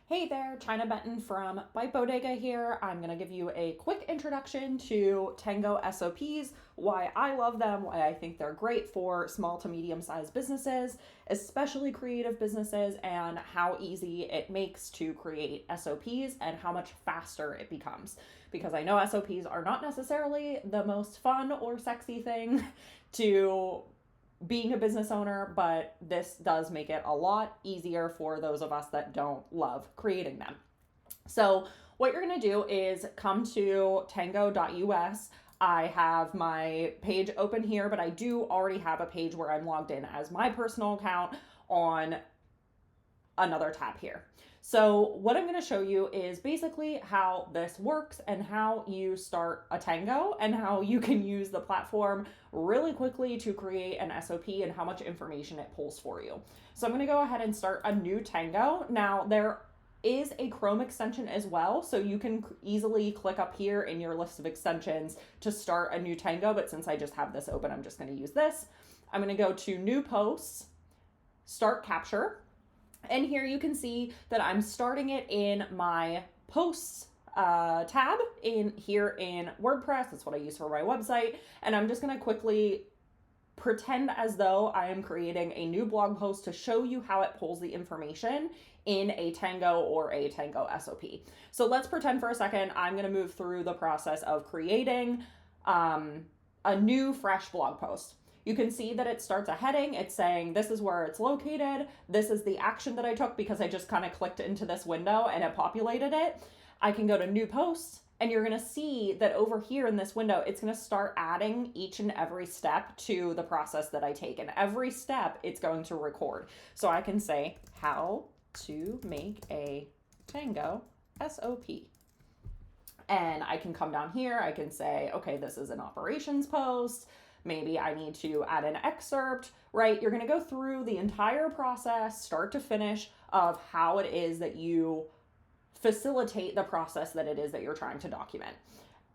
Hey there, China Benton from Bite Bodega here. I'm going to give you a quick introduction to Tango SOPs, why I love them, why I think they're great for small to medium sized businesses, especially creative businesses, and how easy it makes to create SOPs and how much faster it becomes. Because I know SOPs are not necessarily the most fun or sexy thing to being a business owner, but this does make it a lot easier for those of us that don't love creating them. So, what you're going to do is come to tango.us. I have my page open here, but I do already have a page where I'm logged in as my personal account on another tab here. So what I'm going to show you is basically how this works and how you start a Tango and how you can use the platform really quickly to create an SOP and how much information it pulls for you. So I'm going to go ahead and start a new Tango. Now there is a Chrome extension as well, so you can easily click up here in your list of extensions to start a new Tango, but since I just have this open, I'm just going to use this. I'm going to go to New Posts, Start Capture, and here you can see that I'm starting it in my posts tab in WordPress. That's what I use for my website. And I'm just going to quickly pretend as though I am creating a new blog post to show you how it pulls the information in a Tango or a Tango SOP. So let's pretend for a second I'm going to move through the process of creating a new fresh blog post. You can see that it starts a heading. It's saying this is where it's located. This is the action that I took because I just kind of clicked into this window and it populated it. I can go to new posts and you're going to see that over here in this window, it's going to start adding each and every step to the process that I take. And every step it's going to record. So I can say how to make a Tango SOP. And I can come down here. I can say, okay, this is an operations post. Maybe I need to add an excerpt, right? You're going to go through the entire process, start to finish, of how it is that you facilitate the process that it is that you're trying to document.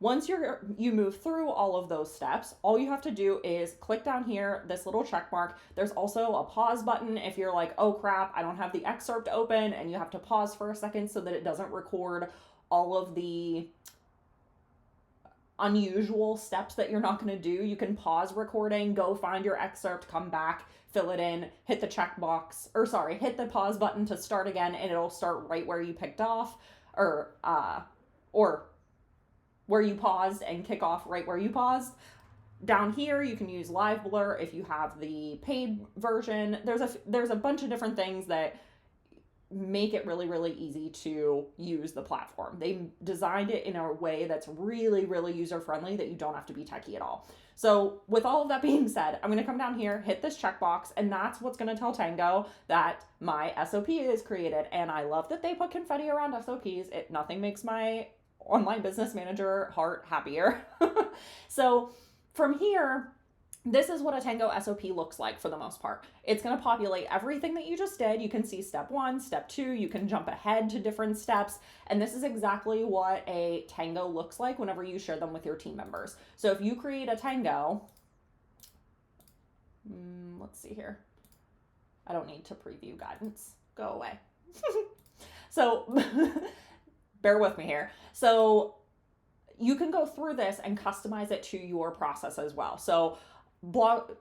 Once you move through all of those steps, all you have to do is click down here, this little check mark. There's also a pause button if you're like, oh crap, I don't have the excerpt open, and you have to pause for a second so that it doesn't record all of the unusual steps that you're not going to do. You can pause recording, go find your excerpt, come back, fill it in, hit the checkbox, hit the pause button to start again, and it'll start right where you picked off, or where you paused, and kick off right where you paused. Down here, you can use Live Blur if you have the paid version. There's a bunch of different things that make it really, really easy to use the platform. They designed it in a way that's really, really user-friendly that you don't have to be techie at all. So with all of that being said, I'm going to come down here, hit this checkbox, and that's what's going to tell Tango that my SOP is created. And I love that they put confetti around SOPs. Nothing makes my online business manager heart happier. So from here, this is what a Tango SOP looks like for the most part. It's going to populate everything that you just did. You can see step 1, step 2, you can jump ahead to different steps. And this is exactly what a Tango looks like whenever you share them with your team members. So if you create a Tango, let's see here. I don't need to preview guidance. Go away. So bear with me here. So you can go through this and customize it to your process as well. So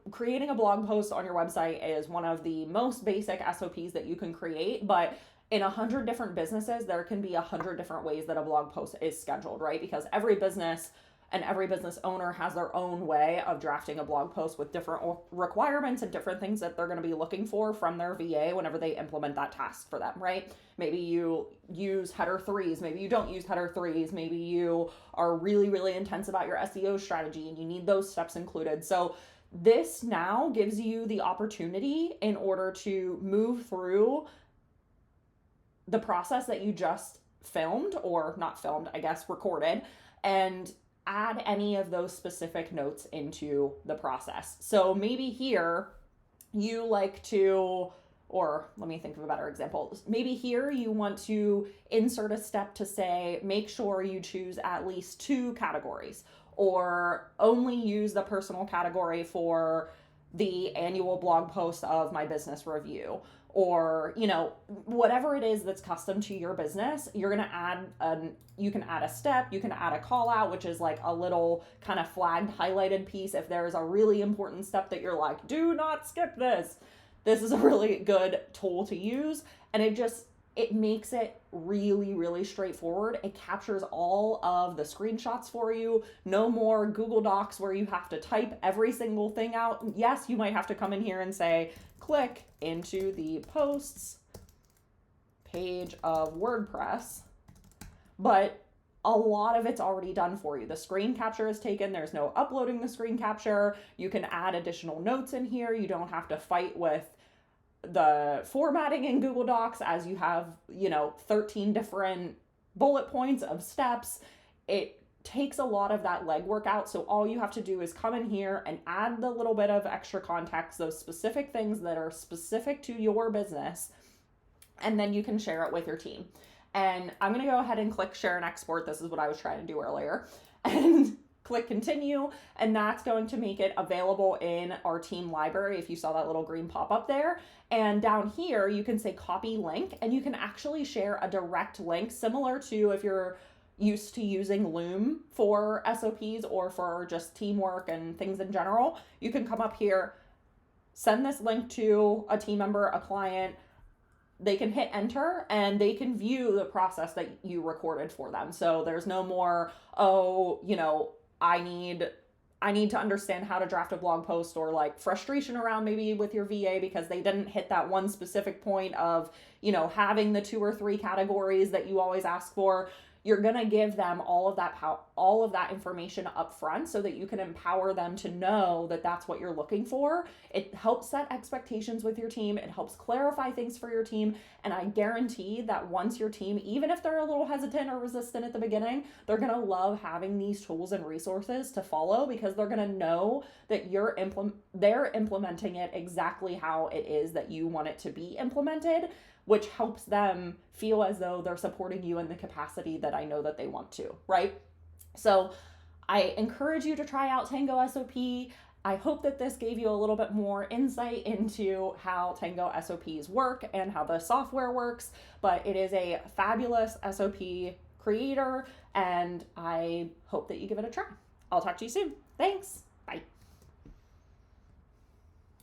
creating a blog post on your website is one of the most basic SOPs that you can create, but in 100 different businesses, there can be 100 different ways that a blog post is scheduled, right? Because every business and every business owner has their own way of drafting a blog post with different requirements and different things that they're going to be looking for from their VA whenever they implement that task for them, right? Maybe you use header 3s, maybe you don't use header 3s, maybe you are really, really intense about your SEO strategy and you need those steps included. So this now gives you the opportunity in order to move through the process that you just filmed, or not filmed, I guess, recorded, and add any of those specific notes into the process. So maybe here you like to, or let me think of a better example. Maybe here you want to insert a step to say, make sure you choose at least 2 categories, or only use the personal category for the annual blog post of my business review, or, you know, whatever it is that's custom to your business, you're going to you can add a step, you can add a call out, which is like a little kind of flagged highlighted piece. If there's a really important step that you're like, do not skip this, this is a really good tool to use. And it makes it really, really straightforward. It captures all of the screenshots for you. No more Google Docs where you have to type every single thing out. Yes, you might have to come in here and say, click into the posts page of WordPress, but a lot of it's already done for you. The screen capture is taken. There's no uploading the screen capture. You can add additional notes in here. You don't have to fight with the formatting in Google Docs as you have, 13 different bullet points of steps. It takes a lot of that legwork out. So all you have to do is come in here and add the little bit of extra context, those specific things that are specific to your business, and then you can share it with your team. And I'm going to go ahead and click share and export. This is what I was trying to do earlier. And click continue, and that's going to make it available in our team library if you saw that little green pop up there. And down here, you can say copy link, and you can actually share a direct link similar to if you're used to using Loom for SOPs or for just teamwork and things in general. You can come up here, send this link to a team member, a client. They can hit enter and they can view the process that you recorded for them. So there's no more, I need to understand how to draft a blog post, or like frustration around maybe with your VA because they didn't hit that one specific point of, having the 2 or 3 categories that you always ask for. You're going to give them all of that information up front so that you can empower them to know that that's what you're looking for. It helps set expectations with your team. It helps clarify things for your team. And I guarantee that once your team, even if they're a little hesitant or resistant at the beginning, they're going to love having these tools and resources to follow, because they're going to know that they're implementing it exactly how it is that you want it to be implemented, which helps them feel as though they're supporting you in the capacity that I know that they want to, right? So I encourage you to try out Tango SOP. I hope that this gave you a little bit more insight into how Tango SOPs work and how the software works, but it is a fabulous SOP creator, and I hope that you give it a try. I'll talk to you soon. Thanks.